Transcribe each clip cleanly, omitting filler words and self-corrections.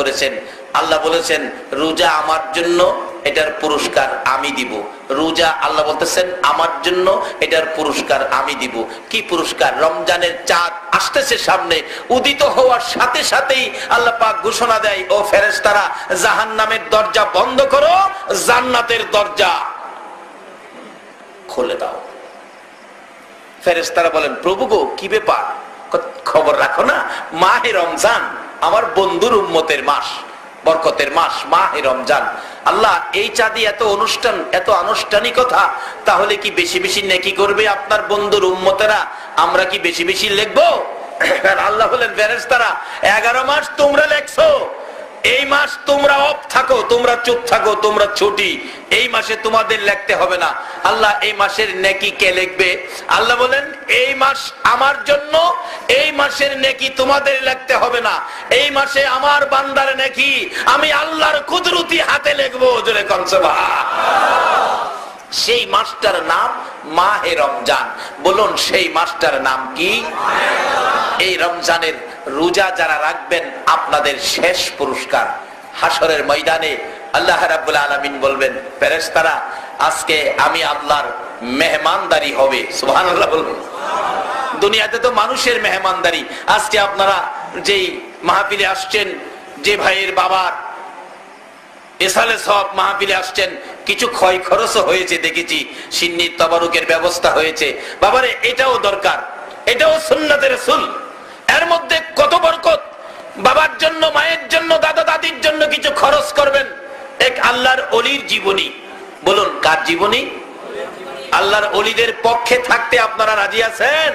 করেছেন। আল্লাহ বলেছেন রোজা আমার জন্য, এটার পুরস্কার আমি দিব। রোজা আল্লাহ বলতেছেন আমার জন্য, এটার পুরস্কার আমি দিব। কি পুরস্কার? রমজানের চাঁদ আসতেছে সামনে, উদিত হওয়ার সাথে সাথেই আল্লাহ পাক ঘোষণা দেয়, ও ফেরেশতারা জাহান্নামের দরজা বন্ধ করো, জান্নাতের দরজা খুলে দাও। ফেরেশতারা বলেন প্রভু গো কি ব্যাপার? খবর রাখো না, মাহে রমজান আমার বন্ধুর উম্মতের মাস, বরকতের মাস মাহে রমজান। আল্লাহ এই চাঁদি এত অনুষ্ঠান, এত আনুষ্ঠানিকতা, তাহলে কি বেশি বেশি নেকি করবে আপনার বন্ধুর উম্মতেরা? আমরা কি বেশি বেশি লিখবো? আল্লাহ বলেন ফেরেশতারা 11 মাস তোমরা লেখছো, এই মাস তোমরা অফ থাকো, তোমরা চুপ থাকো, তোমরা ছুটি, এই মাসে তোমাদের লিখতে হবে না। আল্লাহ এই মাসের নেকি কে লিখবে? আল্লাহ বলেন এই মাস আমার জন্য, এই মাসের নেকি তোমাদের লিখতে হবে না। এই মাসে আমার বান্দার নেকি আমি আল্লাহর কুদরতি হাতে লিখবো। জোরে কোন সুবহানাল্লাহ। সেই মাসটার নাম মাহে রমজান। বলুন সেই মাসটার নাম কি? এই রমজানের রোজা যারা রাখবেন আপনাদের শেষ পুরস্কার হাসরের ময়দানে আল্লাহ রাব্বুল আলামিন বলবেন ফেরেশতারা আজকে আমি আল্লাহর মেহমানদারি হবে। সুবহানাল্লাহ বলুন। দুনিয়াতে তো মানুষের মেহমানদারি। আজকে আপনারা যেই মাহফিলে আসছেন, যে ভাইয়ের বাবার এসালে সব মাহফিলে আসছেন, কিছু ক্ষয় খরচও হয়েছে দেখেছি, সিন্নির তাবারুকের ব্যবস্থা হয়েছে। বাবারে এটাও দরকার, এটাও সুন্নাতের রাসূল। এর মধ্যে কত বরকত। বাবার জন্য, মায়ের জন্য, দাদা দাদির জন্য কিছু খরচ করবেন। এক আল্লাহর ওলির জীবনী। বলুন কার জীবনী? আল্লাহর ওলিদের পক্ষে থাকতে আপনারা রাজি আছেন?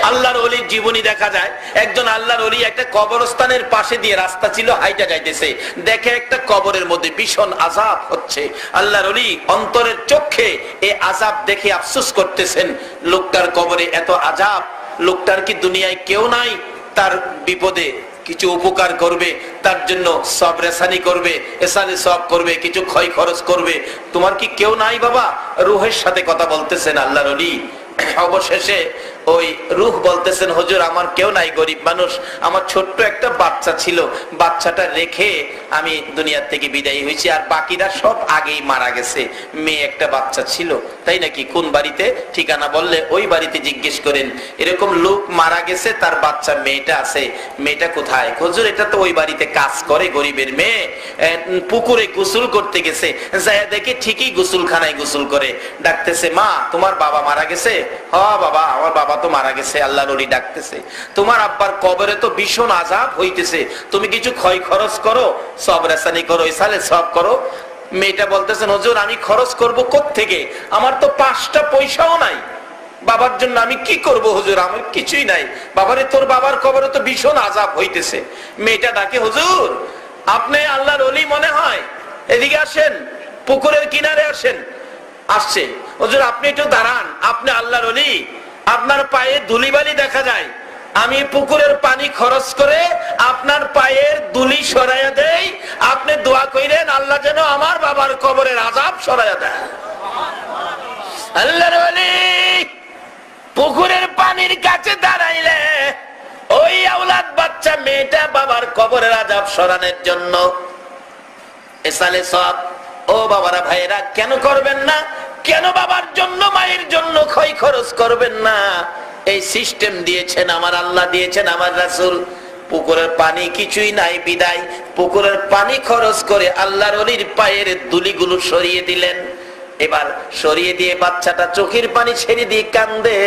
আল্লাহর ওলির জীবনী দেখা যায়। একজন আল্লাহর ওলি একটা কবরস্থানের পাশে দিয়ে রাস্তা ছিল, হাইটা যাইতেছে, দেখে একটা কবরের মধ্যে ভীষণ আযাব হচ্ছে। আল্লাহর ওলি অন্তরের চোখে এই আযাব দেখে আফসোস করতেছেন, লোকটার কবরে এত আযাব, লোকটার কি দুনিয়ায় কেউ নাই তার বিপদে কিছু উপকার করবে, তার জন্য সব রেসানি করবে, এসালে সব করবে, কিছু ক্ষয় খরচ করবে? তোমার কি কেউ নাই বাবা? রূহের সাথে কথা বলতেছেন আল্লাহর ওলি। অবশেষে ওই রূহ বলতেছেন হুজুর আমার কেউ নাই, গরিব মানুষ, আমার ছোট্ট একটা বাচ্চা ছিল, বাচ্চাটা রেখে আমি দুনিয়া থেকে বিদায় হয়েছি, আর বাকিরা সব আগেই মারা গেছে। মেয়ে একটা বাচ্চা ছিল। তাই নাকি? কোন বাড়িতে? ঠিকানা বললে ওই বাড়িতে জিজ্ঞেস করেন। এরকম লোক মারা গেছে, তার বাচ্চা মেয়েটা আছে, মেয়েটা কোথায়? হুজুর এটা তো ওই বাড়িতে কাজ করে, গরিবের মেয়ে, পুকুরে গোসল করতে গেছে, যায় দেখে ঠিকই গোসলখানায় গোসল করে। ডাকতেছে মা তোমার বাবা মারা গেছে? হ বাবা আমার বাবা তো মারা গেছে। আল্লাহর ওলি ডাকতেছে তোমার আব্বার কবরে তো ভীষণ আযাব হইতেছে, তুমি কিছু ক্ষয় খরচ করো, সব রেসানি করো, ইসালে সব করো। মেয়েটা বলতেছেন হুজুর আমি খরচ করব কোত্থেকে? আমার তো 5টা পয়সাও নাই, বাবার জন্য আমি কি করব হুজুর? আমার কিছুই নাই। বাবারে তোর বাবার কবরে তো ভীষণ আযাব হইতেছে। মেয়েটা ডাকে হুজুর আপনি আল্লাহর ওলি মনে হয়, এদিকে আসেন, পুকুরের কিনারে আসেন। আসছে। হুজুর আপনি একটু দাঁড়ান, আপনি আল্লাহর ওলি, আপনার পায়ে ধুলিবালি দেখা যায়, আমি পুকুরের পানি খরচ করে আপনার পায়ের ধুলি সরাইয়া দেই, আপনি দোয়া কইরেন আল্লাহ যেন আমার বাবার কবরের আযাব সরাইয়া দেয়। আল্লাহর ওলি পুকুরের পানির কাছে দাঁড়াইলে ওই আওলাদ বাচ্চা মেয়েটা বাবার কবরের আযাব সরানোর জন্য এসালে সব। ও বাবারা ভাইরা কেন করবেন না? কেন বাবার জন্য মায়ের জন্য ক্ষয় খরচ করবেন না? এই সিস্টেম দিয়েছেন আমার আল্লাহ, দিয়েছেন আমার রাসূল। পুকুরের পানি কিছুই নাই বিদায় পুকুরের পানি খরচ করে আল্লাহর ওলির পায়ের ধুলিগুলো সরিয়ে দিলেন। এবার সরিয়ে দিয়ে বাচ্চাটা চোখের পানি ছেড়ে দিয়ে কান্দে,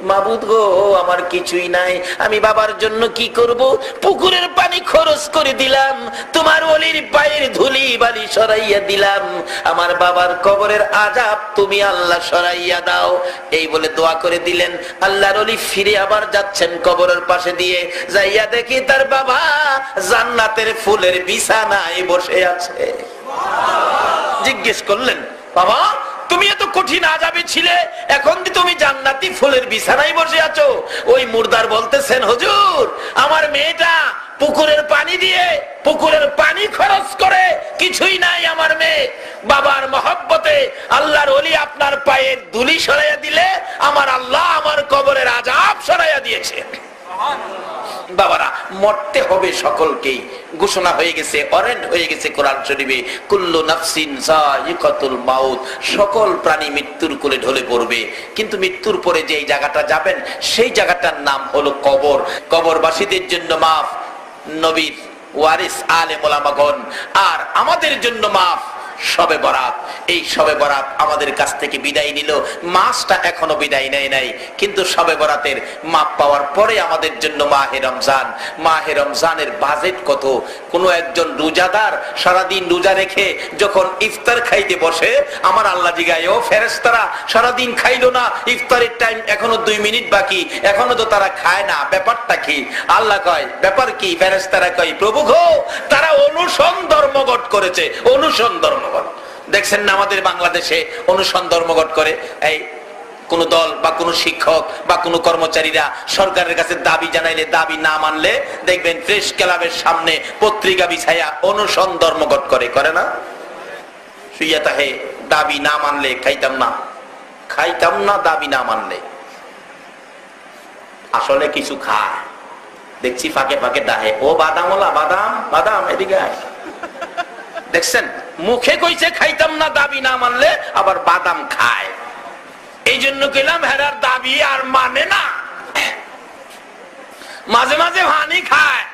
মাবুদ গো আমার কিছুই নাই, আমি বাবার জন্য কি করব? পুকুরের পানি খরচ করে দিলাম, তোমার ওলির পায়ের ধুলি বালি সরাইয়া দিলাম, আমার বাবার কবরের আযাব তুমি আল্লাহ সরাইয়া দাও। এই বলে দোয়া করে দিলেন। আল্লাহর ওলি ফিরে আবার যাচ্ছেন কবরের পাশে দিয়ে, যাইয়া দেখি তার বাবা জান্নাতের ফুলের বিছানায় বসে আছে। জিজ্ঞেস করলেন বাবা তুমি এত কঠিন আযাবে ছিলে, এখন তুমি জান্নাতি ফুলের বিছানায় বসে আছো? ওই মুর্দার বলতেছেন হুজুর আমার মেয়েটা পুকুরের পানি দিয়ে, পুকুরের পানি খরচ করে, কিছুই নাই আমার মেয়ে, বাবার মহব্বতে আল্লাহর ওলি আপনার পায়ের ধুলি সরাইয়া দিলে আমার আল্লাহ আমার কবরের আযাব সরাইয়া দিয়েছে। বাবারা, মরতে হবে সকলকেই, ঘোষণা হয়ে গেছে, অরেন্ড হয়ে গেছে কোরআন শরীফে, কুল্লু নাফসিন যায়িকাতুল মাউত, সকল প্রাণী মৃত্যুর কোলে ঢলে পড়বে। কিন্তু মৃত্যুর পরে যে জায়গাটা যাবেন সেই জায়গাটার নাম হলো কবর। কবরবাসীদের জন্য মাফ নবীর ওয়ারিস আলেম ওলামাগণ, আর আমাদের জন্য মাফ শবে বরাত। এই শবে বরাত আমাদের কাছ থেকে বিদায় নিল, মাসটা এখনো বিদায় নেয় নাই, কিন্তু শবে বরাতের মাপ পাওয়ার পরে আমাদের জন্য মাহে রমজান। মাহে রমজানের বাজেট কত! কোন একজন রোজাদার সারাদিন রোজা রেখে যখন ইফতার খাইতে বসে, আমার আল্লাহ জিগায়, ও ফেরেশতারা সারাদিন খাইলো না, ইফতারের টাইম এখনো 2 মিনিট বাকি, এখনো তো তারা খায় না, ব্যাপারটা কি? আল্লাহ কয়, ব্যাপার কি? ফেরেশতারা কয়, প্রভু গো, তারা অনুসরণ ধর্মঘট করেছে। অনুসরণ ধর্মঘট দেখছেন না আমাদের বাংলাদেশে অনুসরণ ধর্মঘট করে? এই কোন দল বা কোন শিক্ষক বা কোন কর্মচারীরা সরকারের কাছে দাবি জানাইলে, দাবি না মানলে দেখবেন প্রেস ক্লাবের সামনে পত্রিকা বিছাইয়া অনুসরণ ধর্মঘট করে, করে না? শুইয়া তাহে দাবি না মানলে খাইতাম না, খাইতাম না, দাবি না মানলে। আসলে কিছু খায়, দেখছি ফাঁকে ফাঁকে ডাহে, ও বাদামওয়ালা, বাদাম বাদাম এদিকে আয়। দেখছেন, মুখে কইছে খাইতাম না, দাবি না মানলে আবার বাদাম খায়। এই জন্য কইলাম হেরার দাবি আর মানে না, মাঝে মাঝে হানি খায়।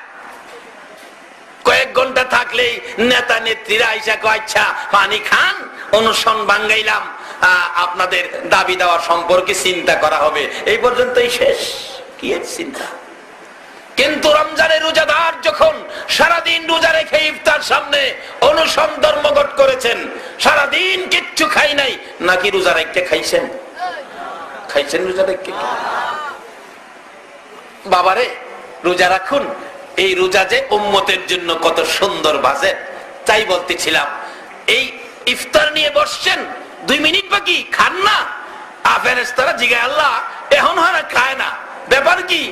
কয়েক ঘন্টা থাকলেই নেতা নেত্রীরা আইসা কয়, আচ্ছা পানি খান, অনুসরণ ভাঙ্গাইলাম, আপনাদের দাবি দেওয়া সম্পর্কে চিন্তা করা হবে। এই পর্যন্তই শেষ, কি চিন্তা? কিন্তু রমজানের রোজাদার যখন সারাদিন রোজা রেখে ইফতার সামনে অনুসরণ ধর্মঘট করেছেন, সারাদিন কিচ্ছু খাই নাই, নাকি রোজা রেখে খাইছেন? খাইছেন রোজা রেখে? বাবারে, রোজা রাখুন। এই রোজা যে উম্মতের জন্য কত সুন্দর বাজেট, তাই বলতেছিলাম। এই ইফতার নিয়ে বসছেন, 2 মিনিট বাকি, খান না। ফেরেশতারা জিগায়, আল্লাহ এখন হারা খায় না, ব্যাপার কি?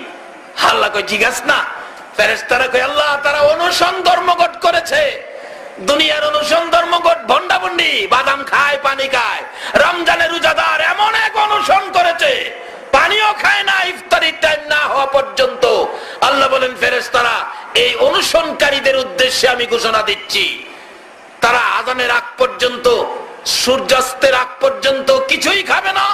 আল্লাহ কই, জিজ্ঞাস না। ফেরেশতারা কই, আল্লাহ তারা অনুসরণ ধর্মঘট করেছে। দুনিয়ার অনুসরণ ধর্মঘট ভন্ডাভন্ডি, বাদাম খায়, পানি খায়। রমজানের রোজাদার এমন এক অনুসরণ করেছে, পানিও খায় না ইফতারির টাইম না হওয়া পর্যন্ত। আল্লাহ বলেন, ফেরেশতারা এই অনুসরণকারীদের উদ্দেশ্যে আমি ঘোষণা দিচ্ছি, তারা আযানের আগ পর্যন্ত, সূর্যাস্তের আগ পর্যন্ত কিছুই খাবে না।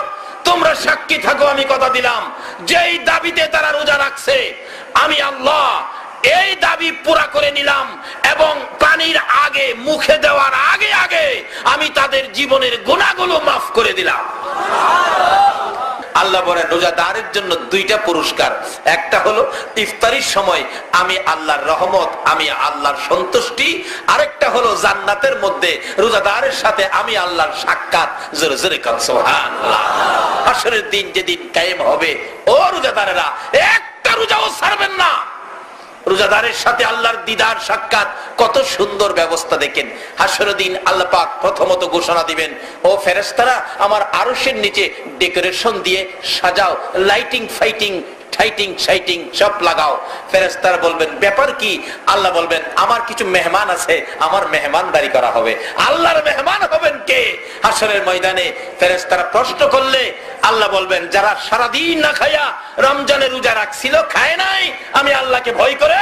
তোমরা সাক্ষী থাকো, আমি কথা দিলাম, যেই দাবিতে তারা রোজা রাখছে, আমি আল্লাহ এই দাবি পুরা করে নিলাম, এবং পানির আগে, মুখে দেওয়ার আগে আগে আমি তাদের জীবনের গুনাহগুলো মাফ করে দিলাম। আল্লাহ বলেন, রোজাদারের জন্য 2টা পুরস্কার। একটা হলো ইফতারির সময় আমি আল্লাহর রহমত, আমি আল্লাহর সন্তুষ্টি। আরেকটা হলো জান্নাতের মধ্যে রোজাদারের সাথে আমি আল্লাহর সাক্ষাৎ। জোরে জোরে কান সুবহানাল্লাহ। হাশরের দিন যেদিন কায়েম হবে, ও রোজাদারেরা একটা রোজাও ছাড়বেন না। রোজাদারের সাথে আল্লাহর দিদার সাক্ষাৎ, কত সুন্দর ব্যবস্থা দেখেন। হাশরের দিন আল্লাহ পাক প্রথমত ঘোষণা দিবেন, ও ফেরেশতারা আমার আরশের নিচে ডেকোরেশন দিয়ে সাজাও, লাইটিং ফাইটিং ঠাইটিং শাইটিং সব লাগাও। ফেরেশতারা বলবেন, ব্যাপার কি? আল্লাহ বলবেন, আমার কিছু মেহমান আছে, আমার মেহমানদারি করা হবে। আল্লাহর মেহমান হবেন কে? হাশরের ময়দানে ফেরেশতারা প্রশ্ন করলে আল্লাহ বলবেন, যারা সারাদিন না খায়া রমজানের রোজা রাখছিল, খায় নাই আমি আল্লাহকে ভয় করে,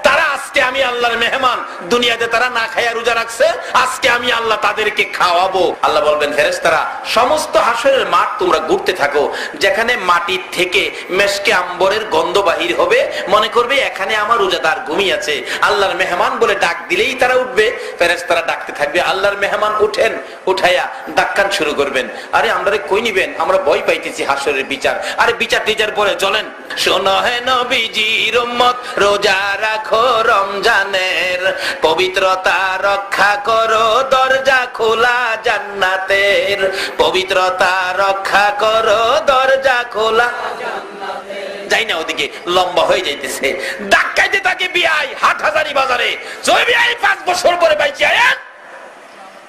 তারা আজকে আমি আল্লাহর মেহমান। দুনিয়াতে তারা না খায়া রোজা রাখছে, আজকে আমি আল্লাহ তাদেরকে খাওয়াবো। আল্লাহ বলবেন, ফেরেশতারা সমস্ত হাশরের মাঠ তোমরা ঘুরতে থাকো, যেখানে মাটির থেকে মেশকে আম্বরের গন্ধ বাহির হবে, মনে করবে এখানে আমার রোজাদার ঘুমিয়ে আছে, আল্লাহর মেহমান বলে ডাক দিলেই তারা উঠবে। ফেরেশতারা ডাকতে থাকবে, আল্লাহর মেহমান উঠেন, উঠাইয়া ডাক্কান শুরু করবেন। আরে আমরা কই নিবেন, আমরা ভয় পাইতেছি হাশরের বিচার। আরে বিচার টিচার পরে চলেন। শোনো হে নবীজির উম্মত, রোজা রাখো রমজানের, পবিত্রতা রক্ষা করো, দরজা খোলা জান্নাতের। পবিত্রতা রক্ষা করো, দরজা খোলা জান্নাতের। যাই না, ওদিকে লম্বা হয়ে যাইতেছে, ডাক্কাইতে থাকে বিআই হাটহাজারী বাজারে। জয় বিআই 5 বছর পরে পাইছি আয়াত।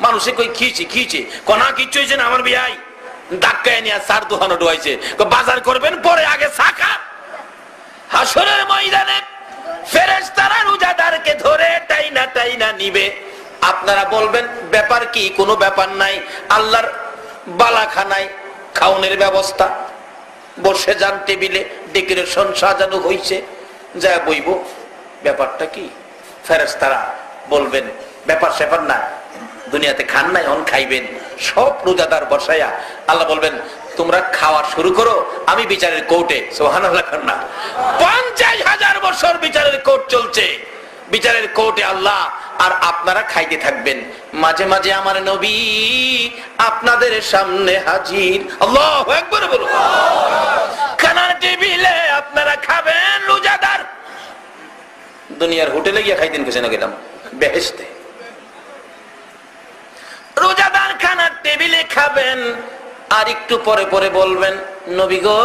মানুষে কই খিয়েছে খিয়েছে, কোনা কিচ্ছু হয়েছে না, আমার বিআই ডাক্কায় নিয়ে 4 দোকানে ঢুকাইছে, বাজার করবেন পরে, আগে সাকা। হাশরের ময়দানে ফেরেশতারা রোজাদারকে ধরে টাইনা টাইনা নিবে। আপনারা বলবেন, ব্যাপার কি? কোনো ব্যাপার নাই, আল্লাহর বালাখানায় খাওনের ব্যবস্থা। বসে যান টেবিলে, ডেকোরেশন সাজানো হয়েছে, যা বইব। ব্যাপারটা কি? ফেরেশতারা বলবেন ব্যাপার স্যাপার না, দুনিয়াতে খান নাই, অন খাইবেন। সব রোজাদার বসাইয়া আল্লাহ বলবেন তোমরা খাওয়া শুরু করো, আমি বিচারের কোর্টে। সুবহানাল্লাহ। 50,000 বছর বিচারের কোর্ট চলছে, বিচারের কোর্টে আল্লাহ আর আপনারা খাইতে থাকবেন। মাঝে মাঝে আমার নবী আপনাদের সামনে হাজির। আল্লাহু আকবার বলো। খানার টেবিলে আপনারা খাবেন, রোজাদার। দুনিয়ার হোটেলে গিয়ে খাইতেন কেন গেলাম? বেহেশতে। রোজাদার খানার টেবিলে খাবেন, আর একটু পরে পরে বলবেন নবী গো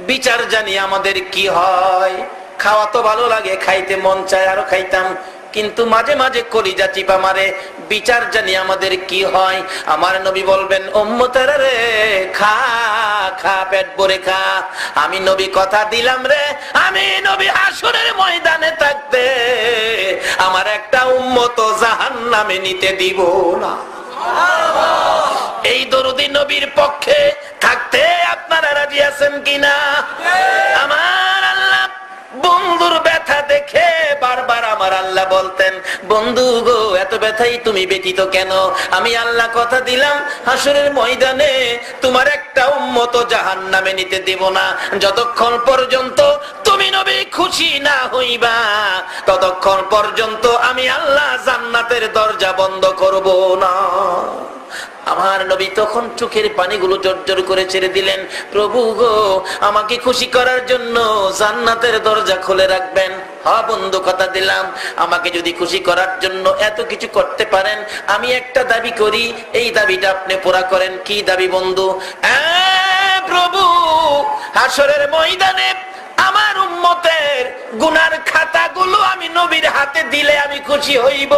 বিচার জানি আমাদের কি হয়। খাওয়া তো ভালো লাগে, খাইতে মন চায়, আরো খাইতাম, কিন্তু মাঝে মাঝে কলিজা চিপা মারে, বিচার জানি আমাদের কি হয়। আমার নবী বলবেন উম্মতেরা রে, খা খা, পেট ভরে খা। আমি নবী কথা দিলাম রে, আমি নবী হাসরের ময়দানে থাকতে আমার একটা উম্মত জাহান্নামে নিতে দিব না। এই দরুদি নবীর পক্ষে থাকতে আপনারা রাজি আছেন কিনা? আমার আল্লাহ বন্ধুর ব্যথা দেখে বারবার আমার আল্লাহ বলতেন বন্ধু গো এত ব্যথাই তুমি ব্যথিত কেন? আমি আল্লাহ কথা দিলাম হাসরের ময়দানে তোমার একটা উম্মত জাহান্নামে নিতে দেব না। যতক্ষণ পর্যন্ত তুমি নবী খুশি না হইবা ততক্ষণ পর্যন্ত আমি আল্লাহ জান্নাতের দরজা বন্ধ করব না। আমার নবী তখন চোখের পানিগুলো জর্জর করে ছেড়ে দিলেন, প্রভু গো আমাকে খুশি করার জন্য জান্নাতের দরজা খুলে রাখবেন। হ্যাঁ বন্ধু কথা দিলাম, আমাকে যদি খুশি করার জন্য এত কিছু করতে পারেন, আমি একটা দাবি করি, এই দাবিটা আপনি পুরা করেন। কি দাবি বন্ধু? প্রভু হাসরের ময়দানে আমার উম্মতের গুনার খাতাগুলো আমি নবীর হাতে দিলে আমি খুশি হইব।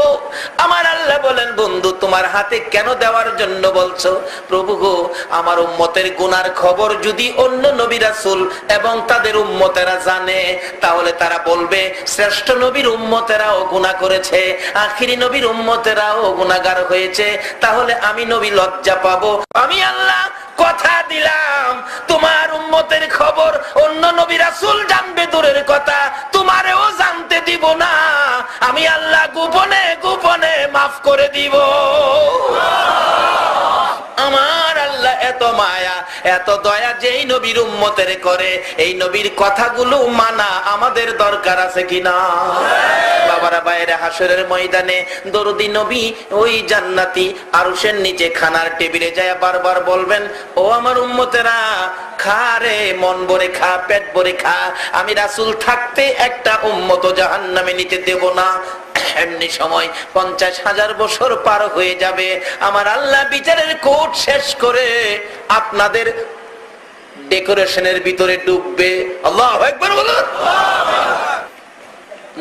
আমার আল্লাহ বলেন বন্ধু তোমার হাতে কেন দেওয়ার জন্য বলছো? প্রভু গো আমার উম্মতের গুনার খবর যদি অন্য নবী রাসূল এবং তাদের উম্মতেরা জানে তাহলে তারা বলবে শ্রেষ্ঠ নবীর উম্মতেরাও গুনাহ করেছে, আখিরি নবীর উম্মতেরাও গুনাহগার হয়েছে, তাহলে আমি নবী লজ্জা পাবো। আমি আল্লাহ কথা দিলাম তোমার উম্মতের খবর অন্য নবী রাসূল জানবে দূরের কথা, তোমারেও জানতে দিব না। আমি আল্লাহ গোপনে গোপনে মাফ করে দিব। আমার আল্লাহ এত মায়া এত দয়া যেই নবীর উম্মতের করে, এই নবীর কথাগুলো মানা আমাদের দরকার আছে কিনা? বাবারা বাইরে হাসরের ময়দানে দরদি নবী ওই জান্নাতি আরশের নিচে খানার টেবিলে যায় বারবার বলবেন ও আমার উম্মতেরা খা রে, মন ভরে খা, পেট ভরে খা, আমি রাসূল থাকতে একটা উম্মত জাহান্নামে নিতে দেব না। এমনি সময় 50,000 বছর পার হয়ে যাবে, আমার আল্লাহ বিচারের কোর্ট শেষ করে আপনাদের ডেকোরেশনের ভিতরে ডুববে। আল্লাহু আকবার বলুন।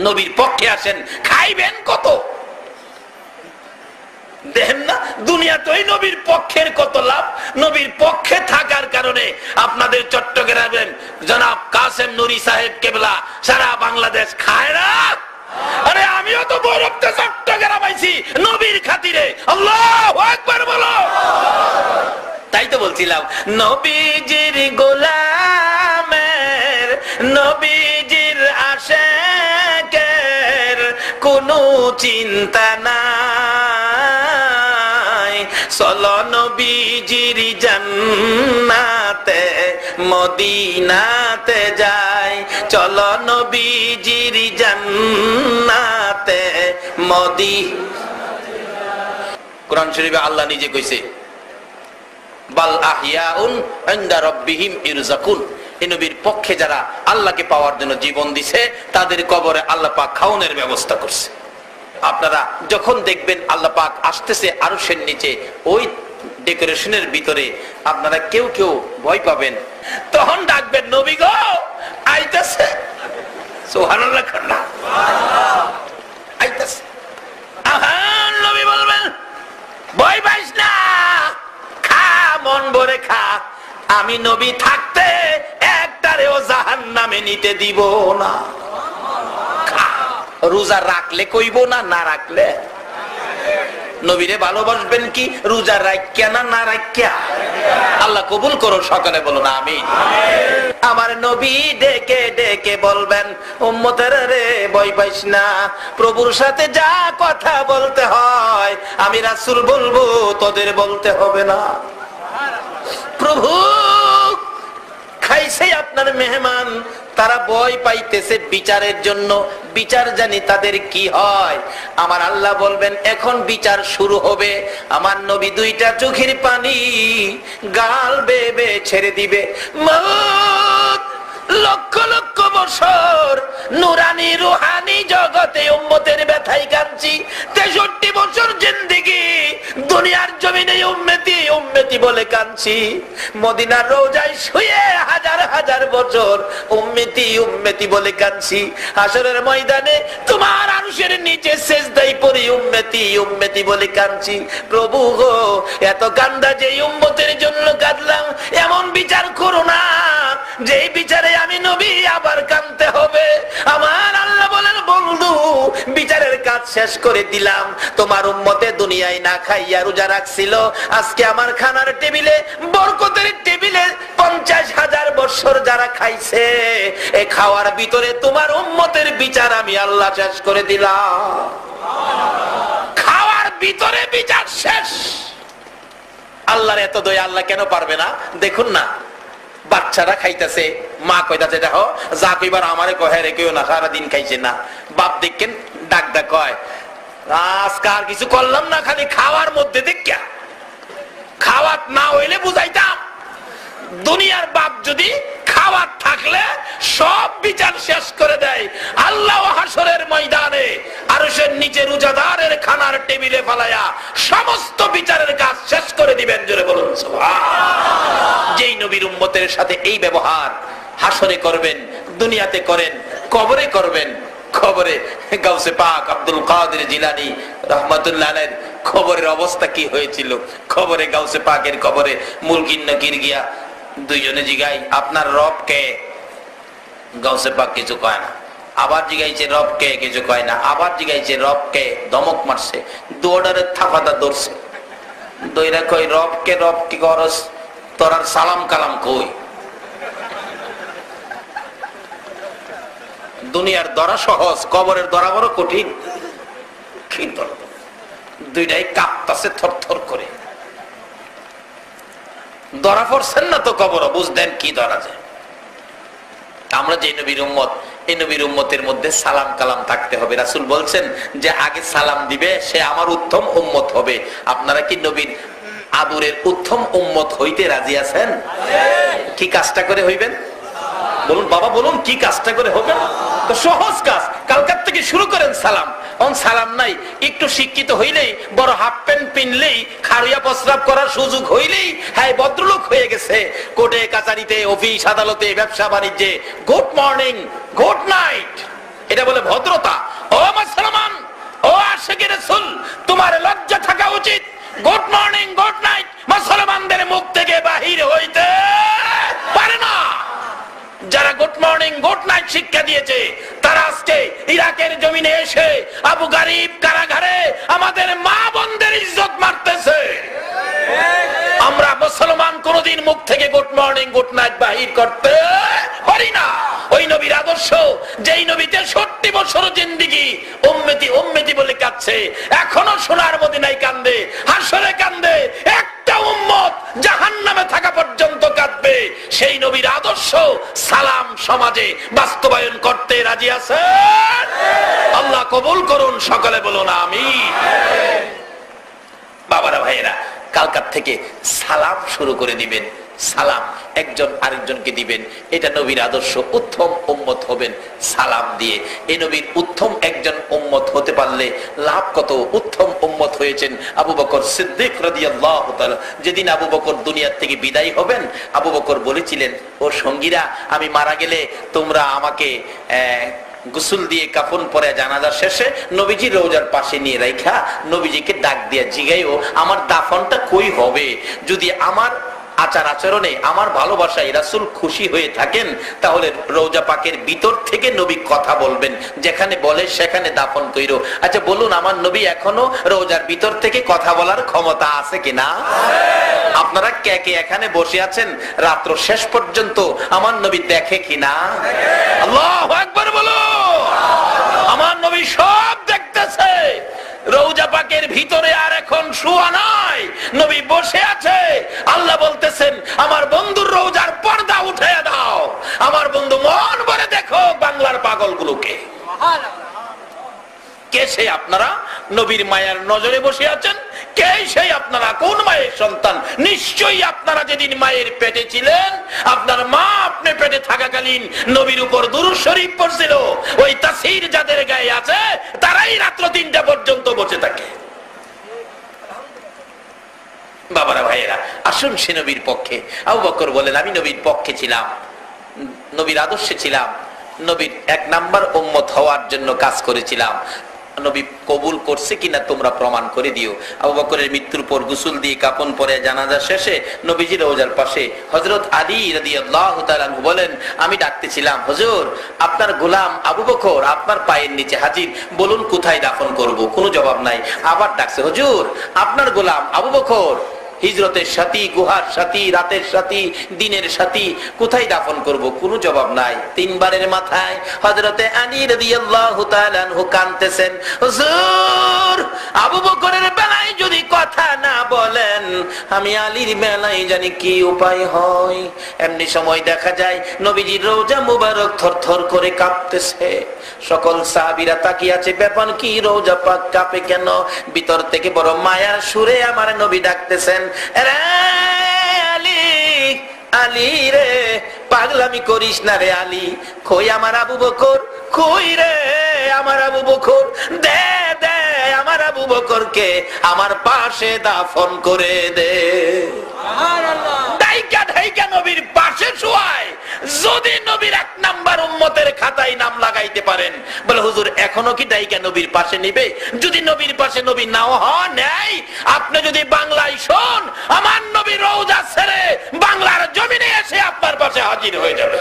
নবীর পক্ষে আসেন, খাইবেন কত? দেখেন না দুনিয়াতেই নবীর পক্ষের কত লাভ। নবীর পক্ষে থাকার কারণে আপনাদের চট্টগ্রামের জনাব কাসেম নুরি সাহেব কেবলা সারা বাংলাদেশ খায় না। আরে আমিও তো বরফতে চট্টগ্রাম আইছি নবীর খাতিরে। আল্লাহু আকবার বলো। তাই তো বলছিলাম নবীজির গোলামের নবীজির আশিকের কোনো চিন্তা নাই, চলো নবীজির জান্নাতে মদিনাতে যাই, চলো নবীজির জান্নাতে কোরআন শরীফে আল্লাহ নিজে কইছে বাল আহইয়াউন ইনদা রাব্বিহিম ইরযাকুন। এই নবীর পক্ষে যারা আল্লাহকে পাওয়ার জন্য জীবন দিছে তাদের কবরে আল্লাহ পাক খাওয়ানোর ব্যবস্থা করছে। আপনারা যখন দেখবেন আল্লাহ পাক আসতেছে আরশের নিচে ওই ডেকোরেশনের ভিতরে, আপনারা কেউ কেউ ভয় পাবেন, তখন ডাকবেন নবী গো আইতাছে। সুবহানাল্লাহ না আইতাছে। আহান নবী বলবেন ভয় পাইস না, খা মন ভরে খা, আমি নবী থাকতে একটারেও জাহান্নামে নিতে দিব না। খা। রোজা রাখলে কইব না, না রাখলে নবীরে ভালোবাসবেন কি রোজা রাখিয়া না রাখিয়া? আল্লাহ কবুল করো, সকালে বলুন আমিন। আমার নবী ডেকে ডেকে বলবেন, উম্মতের রে ভয় পাইস না, প্রভুর সাথে যা কথা বলতে হয় আমি রাসূল বলবো, তোদের বলতে হবে না। প্রভু খাইছে আপনার মেহমান, তারা ভয় পাইতেছে বিচারের জন্য, বিচার জানি তাদের কি হয়। আমার আল্লাহ বলবেন এখন বিচার শুরু হবে। আমার নবী দুইটা চোখের পানি গাল বেবে ছেড়ে দিবে। মওত লক্ষ লক্ষ বছর নুরানি রুহানি জগতে উম্মতের ব্যথায় কাঁদছি, 63 বছর জিন্দেগি দুনিয়ার জমিনে উম্মতি উম্মতি বলে কাঁদছি, মদিনার রওজায় শুয়ে হাজার হাজার বছর উম্মতি উম্মতি বলে কাঁদছি, হাসরের ময়দানে তোমার আরশের নিচে সিজদায় পড়ে উম্মতি উম্মতি বলে কাঁদছি। প্রভু গো, এত কান্দা যে উম্মতের জন্য কাঁদলাম, এমন বিচার করো না যেই বিচারে আমি নবী আবার কাঁদতে হবে। আমার আল্লাহ বলেন, বন্ধু বিচারের কাজ শেষ করে দিলাম, তোমার উম্মতে দুনিয়ায় না খাইয়া রোজা রাখছিল, আজকে আমার খানার টেবিলে বরকতের টেবিলে 50,000 বছর যারা খাইছে, এই খাওয়ার ভিতরে তোমার উম্মতের বিচার আমি আল্লাহ শেষ করে দিলাম। খাওয়ার ভিতরে বিচার শেষ। আল্লাহর এত দয়া, আল্লাহ কেন পারবে না? দেখুন না, বাচ্চারা খাইতেছে, মা কইতাছে দেখো যা কইবার আমারে কহে রে, কেউ না সারাদিন খাইছে না। বাপ দেখেন ডাক ডাক কয়, আজকে আর কিছু করলাম না, খালি খাওয়ার মধ্যে দেখিয়া, খাওয়াত না হইলে বুঝাইতাম। দুনিয়ার বাপ যদি খাওয়ার থাকলে সব বিচার শেষ করে দেয়, আল্লাহ হাসরের ময়দানে আরশের নিচে রোজাদারের খানার টেবিলে ফালায়া সমস্ত বিচারের কাজ শেষ করে দিবেন। জোরে বলুন সুবহানাল্লাহ। যেই নবীর উম্মতের সাথে এই ব্যবহার হাসরে করবেন, দুনিয়াতে করেন, কবরে করবেন। খবরে গাউসে পাক আব্দুল কাদের জিলানী রাহমাতুল্লাহ আলাইহির খবরের অবস্থা কি হয়েছিল। খবরে গাউসে পাকের খবরে মুলকিন নকির গিয়া দুইজনে জিগাই, আপনার রব কে? গাউসে পাক কিছু কয় না। আবার জিগাইছে রব কে? কিছু কয় না। আবার জিগাইছে রব কে? ধমক মারছে, দৌড়ারে থাপাদা দৌড়ছে। দইরা কই রব কে? রব কি করস? তোর আর সালাম কালাম কই? দুনিয়ার দরা সহজ, কবরের দরা বড় কঠিন। কি দর, দুইটাই কাঁপতাছে থর থর করে। ধরা পড়ছেন না তো কবর, বুঝতেন কি ধরা যায়। আমরা যে নবীর উম্মত, এই নবীর উম্মতের মধ্যে সালাম কালাম থাকতে হবে। রাসূল বলছেন যে আগে সালাম দিবে সে আমার উত্তম উম্মত হবে। আপনারা কি নবীর আদরের উত্তম উম্মত হইতে রাজি আছেন? কি কাজটা করে হইবেন বলুন বাবা, বলুন কি কাজটা করে হবে? তো সহজ কাজ, কালকার থেকে শুরু করেন সালাম। অন সালাম নাই, একটু শিক্ষিত হইলেই, বড় হাফ প্যান্ট পিনলেই, খারিয়া প্রস্রাব করার সুযোগ হইলেই হ্যাঁ ভদ্রলোক হয়ে গেছে। কোর্টে কাচারিতে, অফিস আদালতে, ব্যবসা বাণিজ্যে গুড মর্নিং গুড নাইট, এটা বলে ভদ্রতা। ও মুসলমান, ও আশিকে রাসূল, তোমার লজ্জা থাকা উচিত। গুড মর্নিং গুড নাইট মুসলমানদের মুখ থেকে বাহির হইতে পারে না। যারা গুড মর্নিং গুড নাইট শিক্ষা দিয়েছে তারা আজকে ইরাকের জমিনে এসে আবু গারিব কারাগারে আমাদের মা বোনদের ইজ্জত মারতেছে। আমরা মুসলমান কোনদিন মুখ থেকে গুড মর্নিং গুড নাইট বাহির করতে পারি না। ওই নবীর আদর্শ, যেই নবীতে 70 বছর জিন্দেগি উম্মতি উম্মতি বলে কাঁদছে, এখনো সোনার মদিনায় কান্দে, হাসরে কান্দে, একটা উম্মত জাহান্নামে থাকা পর্যন্ত কাঁদবে। সেই নবীর আদর্শ সালাম সমাজে বাস্তবায়ন করতে রাজি আছেন? আল্লাহ কবুল করুন, সকলে বলুন আমিন। বাবারা ভাইয়েরা, কালকার থেকে সালাম শুরু করে দিবেন। সালাম একজন আরেকজনকে দিবেন, এটা নবীর আদর্শ। উত্তম উম্মত হবেন সালাম দিয়ে। এই নবীর উত্তম একজন উম্মত হতে পারলে লাভ কত। উত্তম উম্মত হয়েছেন আবু বকর সিদ্দিক রাদিয়াল্লাহু তাআলা। যেদিন আবু বকর দুনিয়ার থেকে বিদায় হবেন, আবু বকর বলেছিলেন, ও সঙ্গীরা, আমি মারা গেলে তোমরা আমাকে গোসল দিয়ে কাফন পরে জানাজা শেষে নবীজির রওজার পাশে নিয়ে রাখা নবীজিকে ডাক দিয়া জিগাইও আমার দাফনটা কই হবে। যদি আমার আচার আচরণে আমার ভালোবাসায় রাসূল খুশি হয়ে থাকেন, তাহলে রওজা পাকের ভিতর থেকে নবী কথা বলবেন, যেখানে বলে সেখানে দাফন কইরো। আচ্ছা বলুন, আমার নবী এখনো রওজার ভিতর থেকে কথা বলার ক্ষমতা আছে কিনা? আপনারা কে কে এখানে বসে আছেন রাত্র শেষ পর্যন্ত আমার নবী দেখে কিনা? আল্লাহু আকবার বলো। আমার নবী সব দেখতেছে। রওজা পাকের ভিতরে আর এখন শোয়া নাই, নবী বসে আছে। আল্লাহ বলতেছেন, আমার বন্ধুর রওজার পর্দা উঠিয়ে দাও, আমার বন্ধু মন ভরে দেখো বাংলার পাগলগুলোকে। কে সেই আপনারা? নবীর মায়ের নজরে বসে আছেন। কে সেই আপনারা? কোন মায়ের সন্তান? নিশ্চয়ই আপনারা যেদিন মায়ের পেটে ছিলেন, আপনার মা আপনি পেটে থাকাকালীন নবীর উপর দুরূদ শরীফ পড়ছিল। ওই তাসির যাদের গায়ে আছে তারাই রাত্র 3টা পর্যন্ত বসে থাকে। বাবারা ভাইয়েরা, আসুন সে নবীর পক্ষে। আবু বকর বলেন, আমি নবীর পক্ষে ছিলাম, নবীর আদর্শে ছিলাম, নবীর 1 নাম্বার উম্মত হওয়ার জন্য কাজ করেছিলাম। নবী কবুল করছে কিনা তোমরা প্রমাণ করে দিও। আবু বকরের মৃত্যুর পর গোসল দিয়ে কাফন পরে জানাজা শেষে নবীজি রওজার পাশে হযরত আলী রাদিয়াল্লাহু তাআলা বলেন, আমি ডাকতেছিলাম, হুজুর আপনার গোলাম আবু বকর আপনার পায়ের নিচে হাজির, বলুন কোথায় দাফন করব? কোনো জবাব নাই। আবার ডাকছে, হুজুর আপনার গোলাম আবু বকর হিজরতের সাথী, গুহার সাথী, রাতের সাথী, দিনের সাথী, কোথায় দাফন করব? কোনো জবাব নাই। 3 বারের মাথায় হযরতে আলী রাদিয়াল্লাহু তাআলা আনহু কাঁদতেছেন, হুজুর আবু বকরের বেলায় যদি কথা না বলেন, আমি আলীর বেলায় জানি কি উপায় হয়। এমনি সময় দেখা যায় নবীজির রওজা মুবারক থরথর করে কাঁপতেছে। সকল সাহাবীরা তাকিয়ে আছে, ব্যাপার কি? রওজা পাক কাঁপে কেন? ভিতর থেকে বড় মায়ার সুরে আমার নবী ডাকতেছেন, আলী আলী রে, পাগলামি করিস না রে আলী, কই আমার আবু বকর, কই রে আমার আবু বকর, দে দে আমার আবু বকরকে আমার পাশে দাফন করে দে। ডাইকা ডাইকা নবীর পাশে শোয়ায়। যদি নবীর 1 নাম্বার উম্মতের খাতায় নাম লাগাইতে পারেন, বলে হুজুর এখনো কি ডাইকা নবীর পাশে নিবে? যদি নবীর পাশে নবী নাও হন, নাই আপনি যদি বাংলায় শোন, আমার নবী রওজা ছেড়ে বাংলার জমিনে এসে আপনার পাশে হাজির হয়ে যাবে।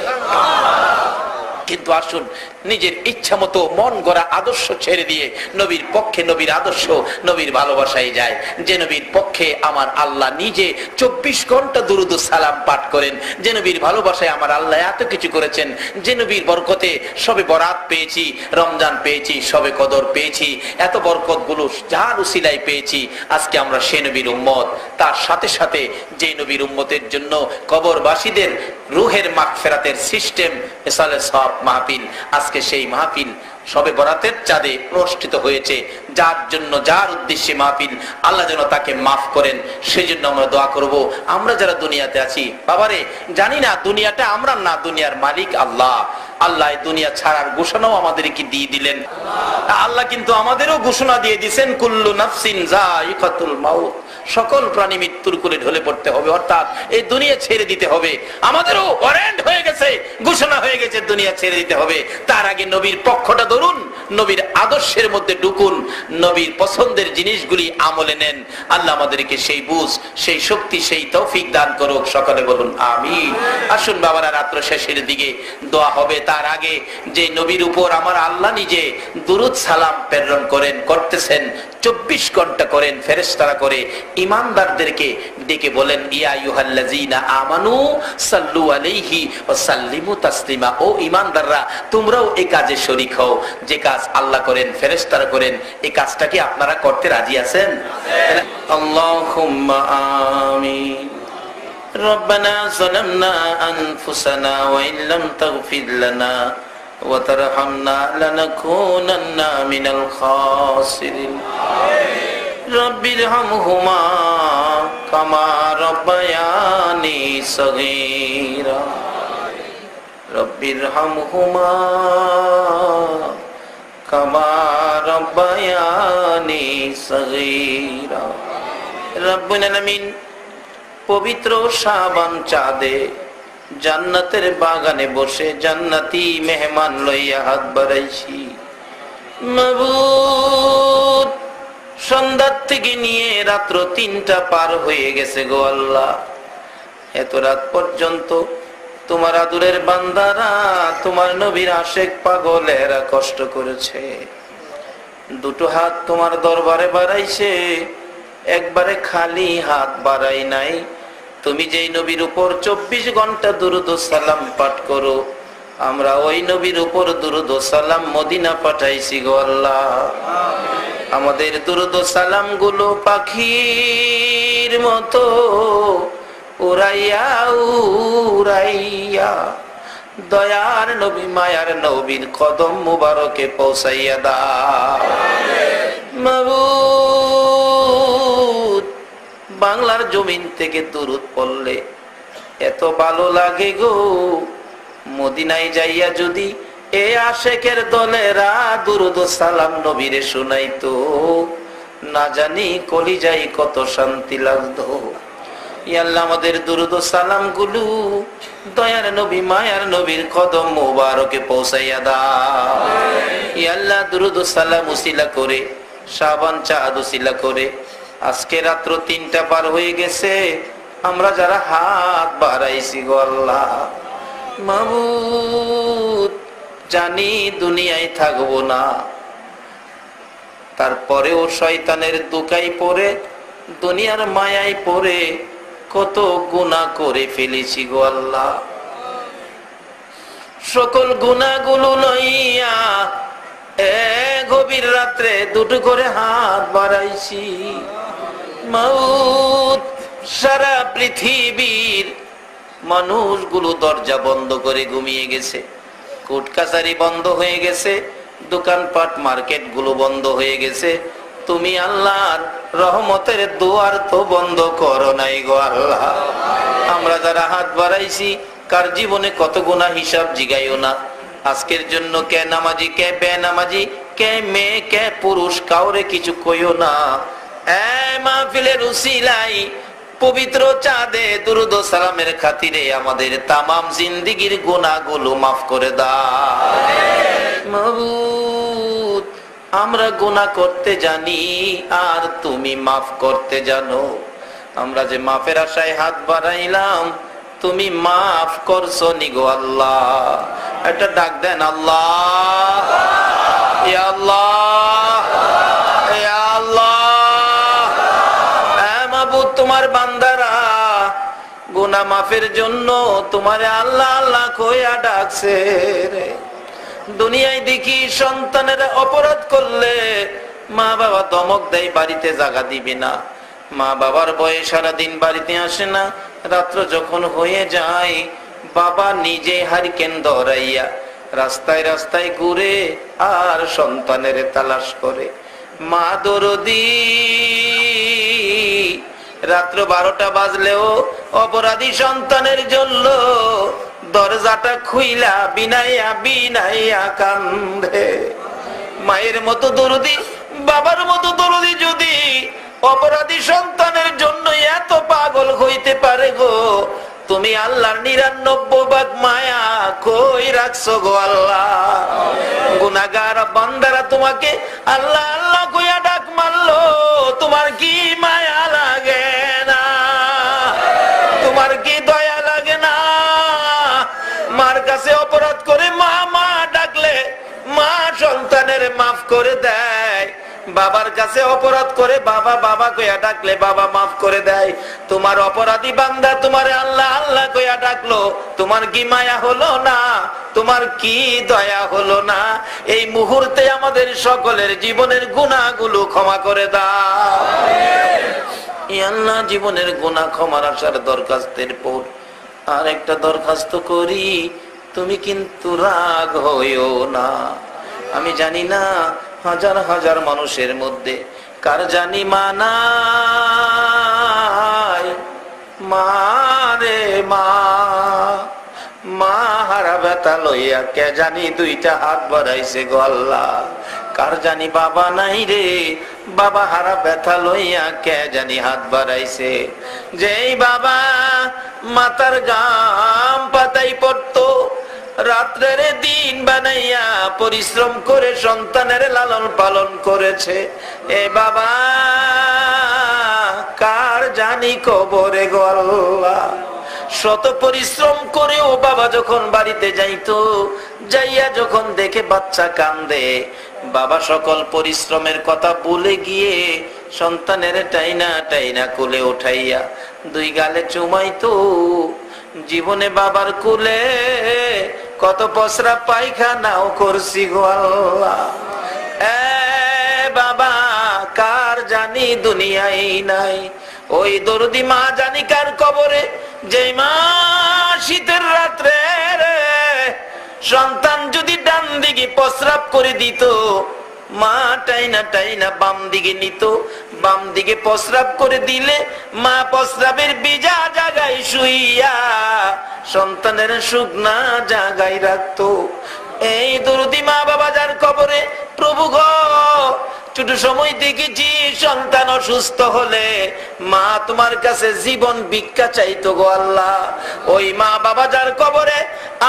কিন্তু আসুন নিজের ইচ্ছা মতো মন গড়া আদর্শ ছেড়ে দিয়ে নবীর পক্ষে, নবীর আদর্শ, নবীর ভালোবাসায় যায়। যে নবীর পক্ষে আমার আল্লাহ নিজে 24 ঘন্টা দুরুদ ও সালাম পাঠ করেন, যে নবীর ভালোবাসায় আমার আল্লাহ এত কিছু করেছেন, যে নবীর বরকতে সবে বরাত পেয়েছি, রমজান পেয়েছি, সবে কদর পেয়েছি, এত বরকত গুলো যার উসিলায় পেয়েছি। আজকে আমরা সে নবীর উম্মত। তার সাথে সাথে যে নবীর উম্মতের জন্য কবরবাসীদের রুহের মাগফিরাতের সিস্টেম ইসালে সওয়াব মাহফিল, আজকে সেই মাহফিল সবে বরাতের চাঁদে অনুষ্ঠিত হয়েছে। যার জন্য, যার উদ্দেশ্যে মাহফিল, আল্লাহ যেন তাকে মাফ করেন, সেজন্য আমরা দোয়া করব। আমরা যারা দুনিয়াতে আছি, বাবারে জানি না দুনিয়াটা আমরা না, দুনিয়ার মালিক আল্লাহ। আল্লাহ দুনিয়া ছাড়ার ঘোষণাও আমাদেরকে দিয়ে দিলেন। আল্লাহ কিন্তু আমাদেরও ঘোষণা দিয়ে দিয়েছেন, কুল্লু নাফসিন যায়িকাতুল মাউত, সকল প্রাণী মৃত্যুর কোলে ঢলে পড়তে হবে, অর্থাৎ এই দুনিয়া ছেড়ে দিতে হবে। আমাদেরও ওয়ারেন্ট হয়ে গেছে, ঘোষণা হয়ে গেছে দুনিয়া ছেড়ে দিতে হবে। তার আগে নবীর পক্ষটা ধরুন, নবীর আদর্শের মধ্যে ঢুকুন, নবীর পছন্দের জিনিসগুলি আমলে নেন। আল্লাহ আমাদেরকে সেই বুঝ, সেই শক্তি, সেই তৌফিক দান করুক। সকলে বলুন আমিন। আসুন বাবারা, রাত্র শেষের দিকে দোয়া হবে। তার আগে যে নবীর উপর আমার আল্লাহ নিজে দুরুদ সালাম প্রেরণ করেন, করতেছেন, 24 ঘন্টা করেন ফেরেশতারা করে, ইমানদারদেরকে ডেকে বলেন, ইয়া আইয়ুহাল্লাযীনা আমানু সাল্লু আলাইহি ওয়া সাল্লিমু তাসলিমা। ও ইমানদাররা, তোমরাও এই কাজে শরীক হও। যে কাজ আল্লাহ করেন, ফেরেশতারা করেন, এই কাজটা কি আপনারা করতে রাজি আছেন? আল্লাহুম্মা আমিন। ربنا ظلمنا أنفسنا وإن لم تغفر لنا وترحمنا لنكونن من الخاسرين رب ارحمهما كما ربياني صغيرا رب ارحمهما كما ربياني صغيرا رب العالمين পবিত্র শাবান চাঁদে জান্নাতের বাগানে বসে জান্নাতি মেহমান লইয়া হাত বাড়াইছি। মাবুদ, সন্ধ্যা থেকে নিয়ে রাত্র 3টা পার হয়ে গেছে গো আল্লাহ। এত রাত পর্যন্ত তোমার আদুরের বান্দারা, তোমার নবীর আশেক পাগলেরা কষ্ট করেছে। দুটো হাত তোমার দরবারে বাড়াইছে, একবারে খালি হাত বাড়াই নাই। তুমি যেই নবীর উপর 24 ঘন্টা দুরূদ ও সালাম পাঠ করো, আমরা ওই নবীর উপর দুরূদ ও সালাম মদিনা পাঠাইছি গো আল্লাহ। আমাদের দুরূদ ও সালাম গুলো পাখির মতো উড়াইয়া উড়াইয়া দয়ার নবী মায়ার নবীর কদম মুবারকে পৌঁছাইয়া দাও মাবুদ। বাংলার জমিন থেকে দুরূদ পড়লে এত ভালো লাগে গো, মদিনায় যাইয়া যদি এ আশেকের দলেরা দুরূদ ও সালাম নবীরে শুনাইতো, না জানি কলিজায় কত শান্তি লাগতো। ইয়া আল্লাহ, আমাদের দুরূদ ও সালাম গুলো দয়ার নবী মায়ার নবীর কদম মোবারকে পৌঁছাইয়া দাও। ইয়া আল্লাহ, দুরূদ ও সালাম উসিলা করে, শাবান চাঁদ উসিলা করে, আজকে রাত্র 3টা পার হয়ে গেছে, আমরা যারা হাত বাড়াইছি গো আল্লাহ মাবুদ, জানি দুনিয়ায় থাকবো না, তারপরেও শয়তানের দুকায় পড়ে, দুনিয়ার মায়ায় পড়ে কত গুনাহ করে ফেলেছি গো আল্লাহ। সকল গুনাহগুলো লইয়া গভীর রাত্রে দুটো করে হাত বাড়াইছি মাউত। সারা পৃথিবীর মানুষগুলো দরজা বন্ধ করে ঘুমিয়ে গেছে, কোর্ট কাছারি বন্ধ হয়ে গেছে, দোকানপাট মার্কেট গুলো বন্ধ হয়ে গেছে। তুমি আল্লাহর রহমতের দুয়ার তো বন্ধ করো নাই গো আল্লাহ। আমরা যারা হাত বাড়াইছি, কার জীবনে কত গুনাহ হিসাব জিগাইও না। আজকের জন্য কে নামাজি, কে বেনামাজি, কে মেয়ে, কে পুরুষ, কাউরে কিছু কইও না। মাহফিলের উসিলাই পবিত্র চাঁদে দুরূদ ও সালামের খাতিরে আমাদের তামাম জিন্দেগীর গুনাহগুলো মাফ করে দাও মাবুদ। আমরা গুনাহ করতে জানি, আর তুমি মাফ করতে জানো। আমরা যে মাফের আশায় হাত বাড়াইলাম, তুমি মাফ করছো নি গো আল্লাহ। একটা ডাক দেন, আল্লাহ ইয়া আল্লাহ ইয়া আল্লাহ। মাবুদ, তোমার বান্দারা গুনাহ মাফের জন্য তোমারে আল্লাহ আল্লাহ কইয়া ডাকছে রে। দুনিয়ায় দেখি সন্তানেরা অপরাধ করলে মা বাবা ধমক দেয়, বাড়িতে জায়গা দিবি না। মা বাবার বয়স সারাদিন বাড়িতে আসে না, রাত্র যখন হয়ে যায় বাবা নিজে হারিকেন ধরাইয়া রাস্তায় রাস্তায় ঘুরে আর সন্তানের তালাশ করে। মা দরদি রাত্র 12টা বাজলেও অপরাধী সন্তানের জন্য দরজাটা খুইলা বিনাইয়া বিনাইয়া কান্দে। মায়ের মতো দরদি, বাবার মতো দরদি যদি অপরাধী সন্তানের জন্য এত পাগল হইতে পারে গো, তুমি আল্লাহর 99 ভাগ মায়া কই রাখছো গো আল্লাহ। গুনাহগার বান্দারা তোমাকে আল্লাহ আল্লাহ কইয়া ডাক মারলো, তোমার কি মায়া লাগে না? তোমার কি দয়া লাগে না? মার কাছে অপরাধ করে মা মা ডাকলে মা সন্তানের মাফ করে দেয়, বাবার কাছে অপরাধ করে বাবা বাবা কইয়া ডাকলে বাবা মাফ করে দেয়। তোমার অপরাধী বান্দা তোমারে আল্লাহ আল্লাহ কইয়া ডাকলো, তোমার কি মায়া হলো না? তোমার কি দয়া হলো না? এই মুহূর্তে আমাদের সকলের জীবনের গুনাহগুলো ক্ষমা করে দাও আল্লাহ। জীবনের গুনাহ ক্ষমার আসার দরখাস্তের পর আর একটা দরখাস্ত করি, তুমি কিন্তু রাগ হইও না। আমি জানি না হাজার হাজার মানুষের মধ্যে কার জানি মানায় মারে মা, মা হারা ব্যথা লইয়া কে জানি 2টা হাত বাড়াইছে গো আল্লাহ। কার জানি বাবা নাই রে, বাবা হারা ব্যথা লইয়া কে জানি হাত বাড়াইছে। যেই বাবা মাথার গাম পাতাই পড়তো, রাত্রের দিন বানাইয়া পরিশ্রম করে সন্তানের লালন পালন করেছে, এ বাবা কার জানি কবরে গো আল্লাহ। শত পরিশ্রম করেও বাবা যখন বাড়িতে যাইতো, যাইয়া যখন দেখে বাচ্চা কান্দে, বাবা সকল পরিশ্রমের কথা ভুলে গিয়ে সন্তানের টাইনা টাইনা কোলে উঠাইয়া দুই গালে চুমাইতো। জীবনে বাবার কোলে কত পসরা পায়খানাও করছি গো আল্লাহ। বাবা কার জানি দুনিয়ায় নাই, ওই দরদি মা জানি কার কবরে, যে মা শীতের রাত্রে সন্তান যদি ডান দিকে প্রস্রাব করে দিত, মা টাইনা টাইনা বাম দিকে নিত, বাম দিকে প্রস্রাব করে দিলে মা প্রস্রাবের ভিজা জায়গায় শুইয়া সন্তানের শুকনা জায়গায় রাখতো। এই দরদি মা বাবা যার কবরে, প্রভু গো ছোট সময় দেখেছি সন্তান অসুস্থ হলে মা তোমার কাছে জীবন ভিক্ষা চাইতো গো আল্লাহ। ওই মা বাবা যার কবরে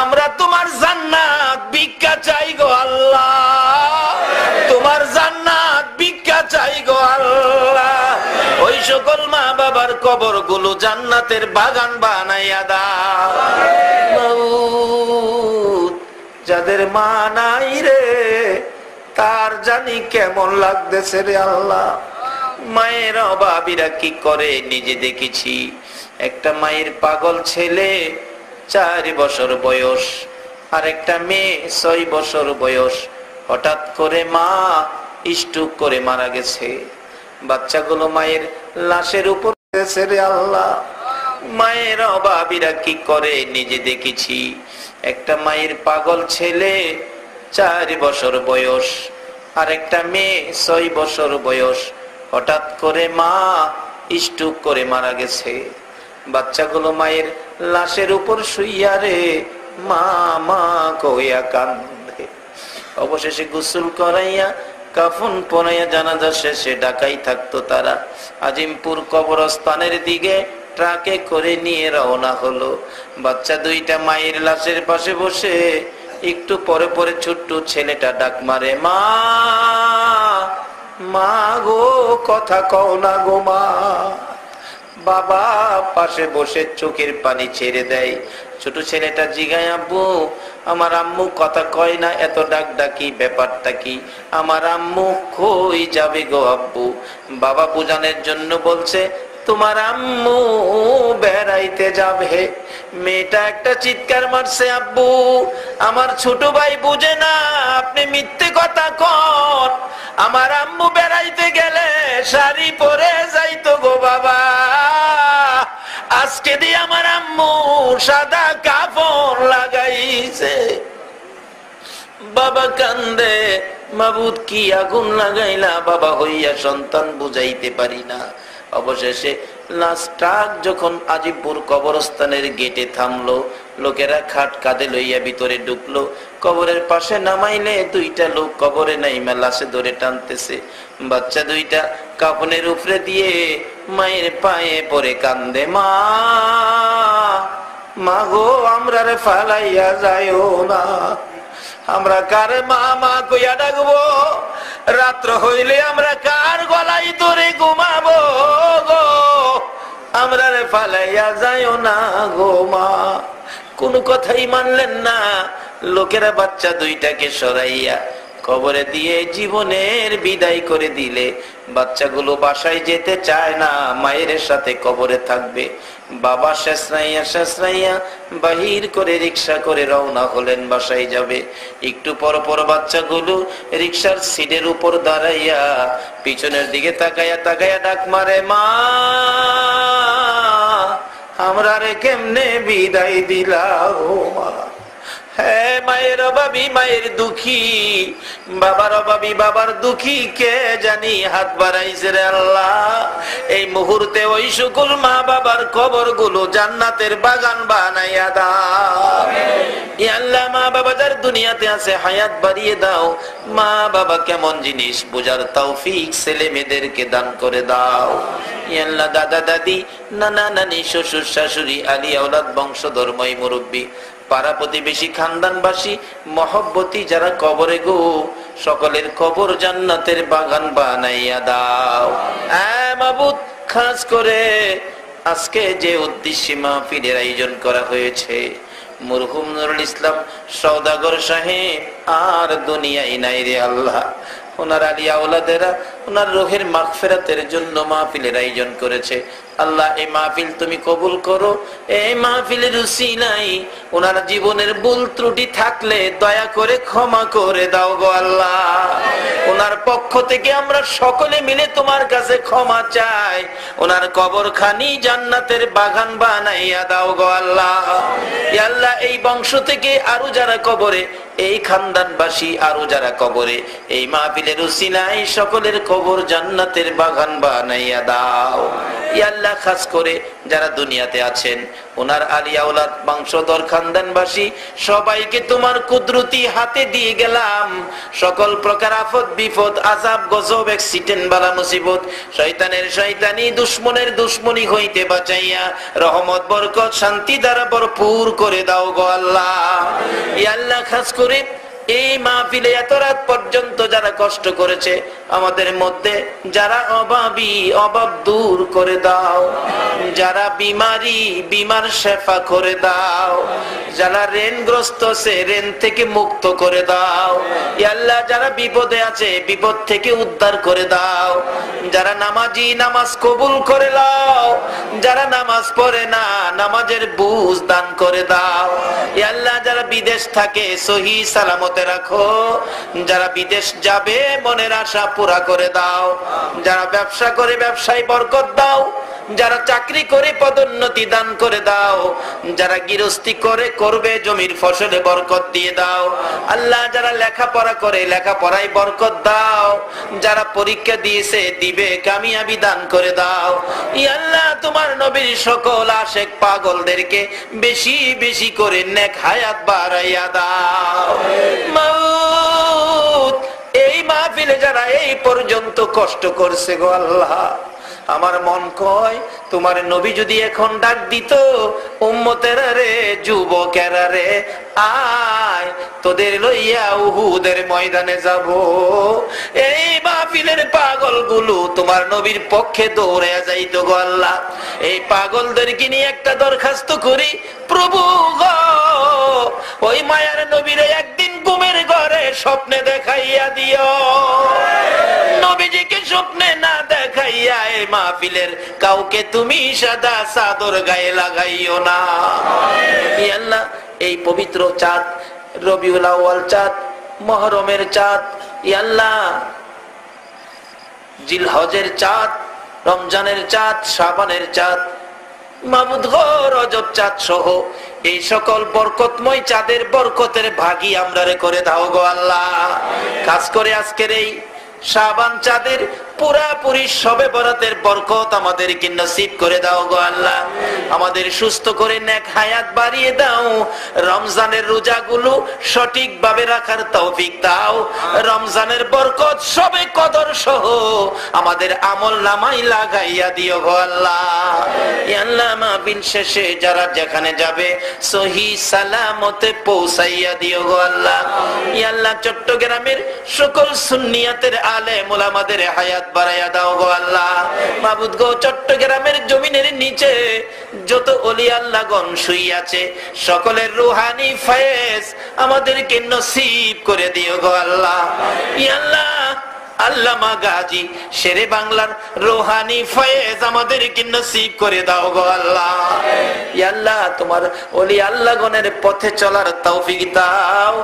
আমরা তোমার জান্নাত ভিক্ষা চাই গো আল্লাহ, তোমার জান্নাত ভিক্ষা চাই গো আল্লাহ। ওই সকল মা বাবার কবর গুলো জান্নাতের বাগান বানাইয়া দাও। যাদের মা নাই রে তার জানি কেমন লাগতেছে রে আল্লাহ। মায়ের অভাবীরা কি করে নিজে দেখেছি। একটা মায়ের পাগল ছেলে 4 বছর বয়স, আর একটা মেয়ে 6 বছর বয়স, হঠাৎ করে মা স্ট্রোক করে মারা গেছে। বাচ্চাগুলো মায়ের লাশের উপর গেছে রে আল্লাহ। মায়ের অভাবীরা কি করে নিজে দেখেছি। একটা মায়ের পাগল ছেলে 4 বছর বয়স, আর একটা মেয়ে 6 বছর বয়স, হঠাৎ করে মা স্ট্রোক করে মারা গেছে। বাচ্চাগুলো মায়ের লাশের উপর শুইয়া রে মা মা কইয়া কান্দে। অবশেষে গোসল করাইয়া কাফন পরাইয়া জানাজা শেষে ঢাকাই থাকতো তারা। আজিমপুর কবরস্থানের দিকে ট্রাকে করে নিয়ে রওনা হলো। বাচ্চা দুইটা মায়ের লাশের পাশে বসে একটু পরে পরে ছোট্ট ছেলেটা ডাক মারে, মা মা গো কথা কও না গো মা। বাবা পাশে বসে চোখের পানি ছেড়ে দেয়। ছোট ছেলেটা জিগায়, আব্বু আমার আম্মু কথা কয় না, এত ডাক ডাকি ব্যাপারটা কি? আমার আম্মু কই যাবে গো আব্বু? বাবা বুঝানোর জন্য বলছে, তোমার আম্মু বেড়াইতে যাবে। মেয়েটা একটা চিৎকার মারছে, আব্বু আমার ছোট ভাই বুঝে না, আপনি মিথ্যে কথা কন। আমার আম্মু বেড়াইতে গেলে শাড়ি পরে যাইতো গো বাবা, আজকে দিয়ে আমার আম্মু সাদা কাপড় লাগাইছে। বাবা কান্দে, মাবুদ কি আগুন লাগাইলা বাবা হইয়া, সন্তান বুঝাইতে পারি না। অবশেষে লাশ ট্রাক যখন আজিমপুর কবরস্থানের গেটে থামলো, লোকেরা খাট কাঁধে লইয়া ভিতরে ঢুকলো। কবরের পাশে নামাইলে দুইটা লোক কবরে নাইমা লাশে ধরে টানতেছে। বাচ্চা দুইটা কাফনের উপরে দিয়ে মায়ের পায়ে পড়ে কান্দে, মা মা গো আমরা রে ফালাইয়া যাইও না, আমরা কার মা মা কইয়া ডাকবো? রাত্র হইলে আমরা কার গলাই ধরে ঘুমাবো গো? আমরা রে ফালাইয়া যাইও না গো মা। কোন কথাই মানলেন না। লোকেরা বাচ্চা দুইটাকে সরাইয়া কবরে দিয়ে জীবনের বিদায় করে দিলে। বাচ্চাগুলো বাসায় যেতে চায় না, মায়ের সাথে কবরে থাকবে। বাবা শেষরাইয়া বাহির করে রিক্সা করে রওনা হলেন, বাসায় যাবে। একটু পর পর বাচ্চাগুলো রিক্সার সিটের উপর দাঁড়াইয়া পিছনের দিকে তাকাইয়া তাকাইয়া ডাক মারে, মা আমরা রে কেমনে বিদায় দিলা ও মা। হ্যাঁ মায়ের অভাবী মায়ের দুঃখী, বাবার অভাবী বাবার দুঃখী, কে জানি হাত বাড়াইছে রে আল্লাহ। এই মুহূর্তে ওই সকল মা বাবার কবর গুলো জান্নাতের বাগান বানাইয়া দাও। ইয়া আল্লাহ মা বাবা যার দুনিয়াতে আছে হায়াত বাড়িয়ে দাও। মা বাবা কেমন জিনিস বোঝার তৌফিক ছেলে মেয়েদেরকে দান করে দাও। ইয়া আল্লাহ দাদা দাদি নানা নানি শ্বশুর শাশুড়ি আলী আওলাদ বংশধর্মী মুরব্বী পাড়া প্রতিবেশী খানদানবাসী মহব্বতী যারা কবরে গো, সকলের কবর জান্নাতের বাগান বানাইয়া দাও। মাবুদ খাস করে আজকে যে উদ্দেশ্যে মাহফিলের আয়োজন করা হয়েছে, মরহুম নুরুল ইসলাম সওদাগর সাহেব আর দুনিয়ায় নাই রে আল্লাহ। ওনার আলিয়া ওলাদেরা ওনার রোহের মাগফিরাতের জন্য মাহফিলের আয়োজন করেছে। আল্লাহ এই মাহফিল তুমি কবুল করো। এই মাহফিলের উসিলায় ওনার জীবনের ভুল ত্রুটি থাকলে দয়া করে ক্ষমা করে দাও গো আল্লাহ। ওনার পক্ষ থেকে আমরা সকলে মিলে তোমার কাছে ক্ষমা চাই। ওনার কবরখানি জান্নাতের বাগান বানাইয়া দাও গো আল্লাহ। ইয়া আল্লাহ, এই বংশ থেকে আরো যারা কবরে, এই খানদানবাসী আরো যারা কবরে, এই মাহফিলের উসিলায় সকলের কবর জান্নাতের বাগান বানাইয়া দাও। ইয়া আল্লাহ, খাস করে যারা দুনিয়াতে আছেন, ওনার আলিয়া ওলাদ বংশধর খানদানবাসী সবাইকে তোমার কুদরতি হাতে দিয়ে গেলাম। সকল প্রকার আফত বিপদ, আযাব গজব, অ্যাক্সিডেন্ট, বালা মুসিবত, শয়তানের শয়তানি, দুশমনের দুশমনি হইতে বাঁচাইয়া রহমত বরকত শান্তি দ্বারা ভরপুর করে দাও গো আল্লাহ। ইয়া আল্লাহ, খাস করে এই মাহফিলে এত রাত পর্যন্ত যারা কষ্ট করেছে, আমাদের মধ্যে যারা অভাবী, অভাব দূর করে দাও। যারা বিমারি, বিমার শেফা করে দাও। যারা ঋণগ্রস্ত সে ঋণ থেকে মুক্ত করে দাও। ইয়া আল্লাহ, যারা বিপদে আছে বিপদ থেকে উদ্ধার করে দাও। যারা নামাজি নামাজ কবুল করে দাও। যারা নামাজ পড়ে না নামাজের বুঝ দান করে দাও। ইয়া আল্লাহ, যারা বিদেশ থাকে সহি সালামতে রাখো। যারা বিদেশ যাবে মনের আশা পুরা করে দাও। যারা ব্যবসা করে ব্যবসায় বরকত দাও। যারা চাকরি করে পদোন্নতি দান করে দাও। যারা গৃহস্থী করে করবে জমির ফসলে বরকত দিয়ে দাও। আল্লাহ, যারা লেখাপড়া করে লেখাপড়ায় বরকত দাও। যারা পরীক্ষা দিয়েছে দিবে কামিয়াবি দান করে দাও। ইয়া আল্লাহ, তোমার নবীর সকল আশেক পাগলদেরকে বেশি বেশি করে নেক হায়াত বাড়াইয়া দাও। মাউত, এই মাহফিলে যারা এই পর্যন্ত কষ্ট করছে গো আল্লাহ, আমার মন কয় তোমার নবী যদি এখন ডাক দিত, উম্মতেরা রে, যুবকেরা রে, আয় তোদের লইয়া উহুদের ময়দানে যাব। এই মাহফিলের পাগলগুলো তোমার নবীর পক্ষে দৌড়ে যাইতো গো আল্লাহ। এই পাগলদেরকে নিয়ে একটা দরখাস্ত করি, প্রভু গো, ওই মায়ার নবীরে একদিন ঘুমের ঘরে স্বপ্নে দেখাইয়া দিও। নবীজিকে স্বপ্নে না দেখাইয়া এই মাহফিলের কাউকে তুমি সাদা চাদর গায়ে লাগাইও না। ইয়া আল্লাহ, এই পবিত্র চাঁদ, রবিউল আউয়াল চাঁদ, মুহররমের চাঁদ, ইয়া আল্লাহ, জিলহজের চাঁদ, রমজানের চাঁদ, শাবানের চাঁদ, মাবুদ গো, রজব চাঁদ সহ এই সকল বরকতময় চাঁদের বরকতের ভাগী আমরা রে করে দাও গো আল্লাহ। খাস করে আজকের এই শাবান চাঁদের পুরাপুরি শবে বরাতের বরকত আমাদেরকে নসিব করে দাও গো আল্লাহ। আমাদের সুস্থ করে নেক হায়াত বাড়িয়ে দাও। রমজানের রোজাগুলো সঠিকভাবে রাখার তৌফিক দাও। রমজানের বরকত শবে কদর সহ আমাদের আমল নামায় লাগাইয়া দিও গো আল্লাহ। ইয়া আল্লাহ, মাহফিল শেষে যারা যেখানে যাবে সহি সালামতে পৌঁছাইয়া দিও গো আল্লাহ। ইয়া আল্লাহ, চট্টগ্রামের সকল সুন্নিয়াতের আলেম ওলামাদের হায়াত বাড়াইয়া দাও গো আল্লাহ। মাবুদ গো, চট্টগ্রামের জমিনের নিচে যত ওলি আল্লাহগণ শুয়ে আছে সকলের রুহানি ফয়েজ আমাদেরকে নসিব করে দিও গো আল্লাহ। ইয়া আল্লাহ, আল্লামা গাজী শেরে বাংলার রুহানি ফয়েজ আমাদেরকে নসিব করে দাও গো আল্লাহ। ইয়া আল্লাহ, তোমার ওলি আল্লাহগণের পথে চলার তৌফিক দাও।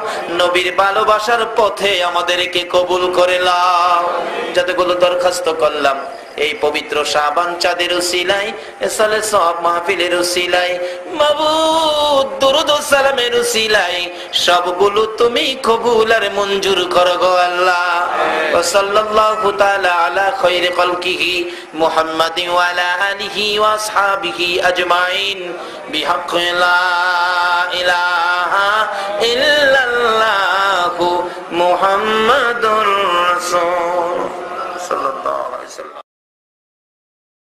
নবীর ভালোবাসার পথে আমাদেরকে কবুল করে নাও। যতগুলো দরখাস্ত করলাম এই পবিত্র শাবান চাঁদের উসিলায়, এসালে সব মাহফিলের উসিলায়, মাবুদ দুরূদ ও সালামের উসিলায় সবগুলো তুমি কবুল আর মঞ্জুর করো গো আল্লাহ। ওয়া সাল্লাল্লাহু তাআলা আলা খায়রি খালকিহি মুহাম্মাদিন ওয়া আলা আলিহি ওয়া আসহাবিহি আজমাইন বিহাক্কি লা ইলাহা ইল্লাল্লাহু মুহাম্মাদুর রাসূল সাল্লাল্লাহু আলাইহি ওয়াসাল্লাম।